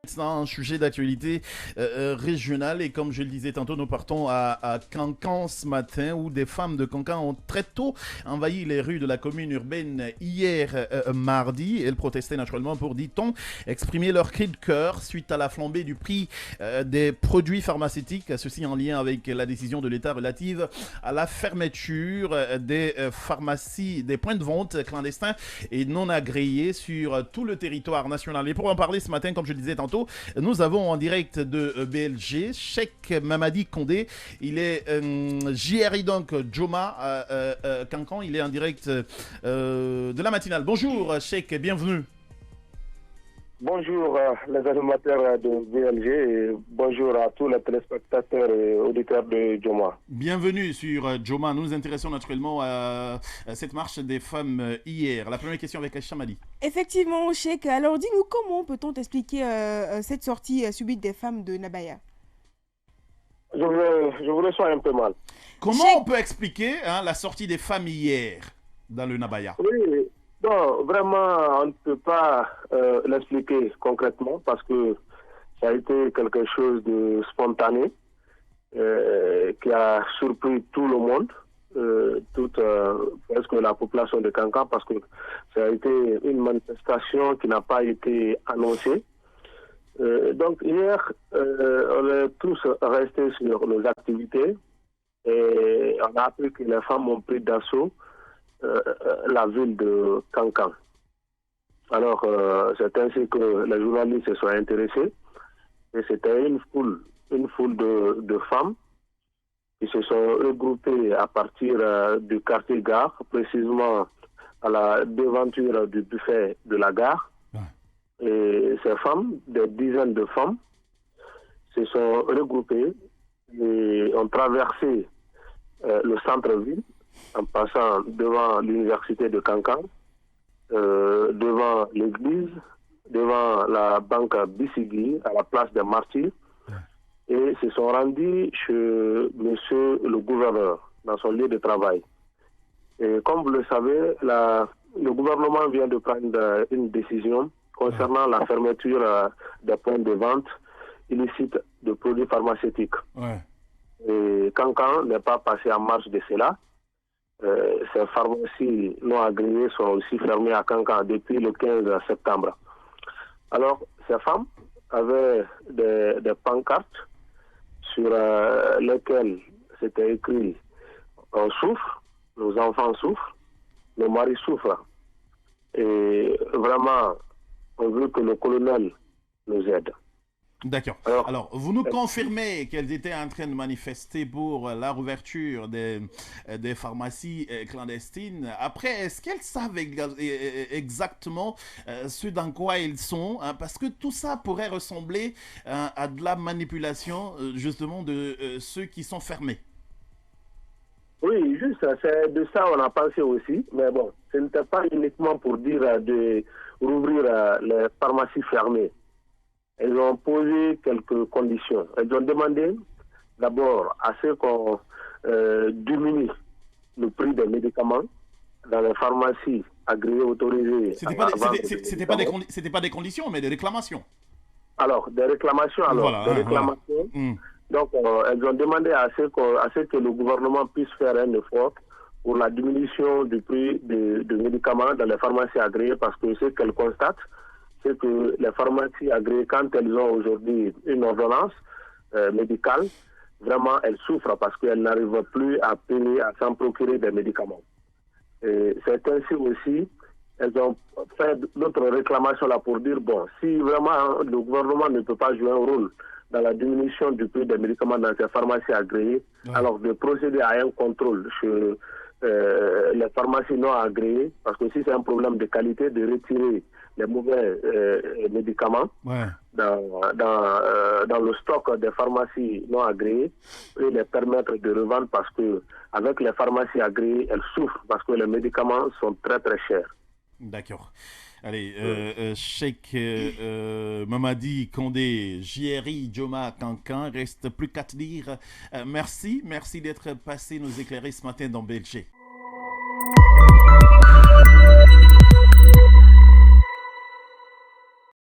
C'est un sujet d'actualité régionale et comme je le disais tantôt, nous partons à Cancan ce matin où des femmes de Cancan ont très tôt envahi les rues de la commune urbaine hier mardi. Elles protestaient naturellement pour, dit-on, exprimer leur cri de cœur suite à la flambée du prix des produits pharmaceutiques, ceci en lien avec la décision de l'État relative à la fermeture des pharmacies, des points de vente clandestins et non agréés sur tout le territoire national. Et pour en parler ce matin, comme je le disais tantôt, nous avons en direct de BLG Cheikh Mamadi Condé. Il est JRI donc Joma Cancan. Il est en direct de la matinale. Bonjour Cheikh, bienvenue. Bonjour les animateurs de VLG et bonjour à tous les téléspectateurs et auditeurs de Joma. Bienvenue sur Joma. Nous nous intéressons naturellement à cette marche des femmes hier. La première question avec Aïcha Madi. Effectivement, Cheikh. Alors dis-nous comment peut-on expliquer cette sortie subite des femmes de Nabaya? Je vous reçois un peu mal. Comment Cheikh. on peut expliquer la sortie des femmes hier dans le Nabaya? Oui, non, vraiment, on ne peut pas l'expliquer concrètement parce que ça a été quelque chose de spontané qui a surpris tout le monde, toute presque la population de Cancan, parce que ça a été une manifestation qui n'a pas été annoncée. Donc hier, on est tous restés sur nos activités et on a appris que les femmes ont pris d'assaut la ville de Cancan. Alors, c'est ainsi que les journalistes se sont intéressés et c'était une foule de femmes qui se sont regroupées à partir du quartier Gare, précisément à la devanture du buffet de la gare. Et ces femmes, des dizaines de femmes, se sont regroupées et ont traversé le centre-ville en passant devant l'université de Cancan, devant l'église, devant la banque Bissigui, à la place des Martyrs, et se sont rendus chez monsieur le gouverneur, dans son lieu de travail. Et comme vous le savez, le gouvernement vient de prendre une décision concernant la fermeture des points de vente illicites de produits pharmaceutiques. Et Cancan n'est pas passé en marche de cela. Ces pharmacies non agréées sont aussi fermées à Cancan depuis le 15 septembre. Alors, ces femmes avaient des pancartes sur lesquelles c'était écrit « On souffre, nos enfants souffrent, nos maris souffrent. » Et vraiment, on veut que le colonel nous aide. D'accord. Alors, vous nous confirmez qu'elles étaient en train de manifester pour la rouverture des pharmacies clandestines. Après, est-ce qu'elles savent exactement ce dans quoi elles sont, hein, parce que tout ça pourrait ressembler à de la manipulation, justement, de ceux qui sont fermés. Oui, juste, c'est de ça on a pensé aussi. Mais bon, ce n'était pas uniquement pour dire de rouvrir les pharmacies fermées. Elles ont posé quelques conditions. Elles ont demandé d'abord à ce qu'on diminue le prix des médicaments dans les pharmacies agréées, autorisées. C'était pas des conditions, mais des réclamations. Alors, des réclamations. Voilà, des réclamations. Voilà. Donc, elles ont demandé à ce que le gouvernement puisse faire un effort pour la diminution du prix de médicaments dans les pharmacies agréées, parce que ce qu'elles constatent, c'est que les pharmacies agréées, quand elles ont aujourd'hui une ordonnance médicale, vraiment elles souffrent parce qu'elles n'arrivent plus à payer, à s'en procurer des médicaments. Et c'est ainsi aussi, elles ont fait d'autres réclamations là pour dire, bon, si vraiment le gouvernement ne peut pas jouer un rôle dans la diminution du prix des médicaments dans ces pharmacies agréées, alors de procéder à un contrôle sur les pharmacies non agréées, parce que si c'est un problème de qualité, de retirer les mauvais médicaments dans le stock des pharmacies non agréées et les permettre de revendre, parce que avec les pharmacies agréées, elles souffrent parce que les médicaments sont très très chers. D'accord. Allez, Cheikh Mamadi Condé, JRI Joma Cancan, reste plus qu'à te dire merci d'être passé nous éclairer ce matin dans BLG.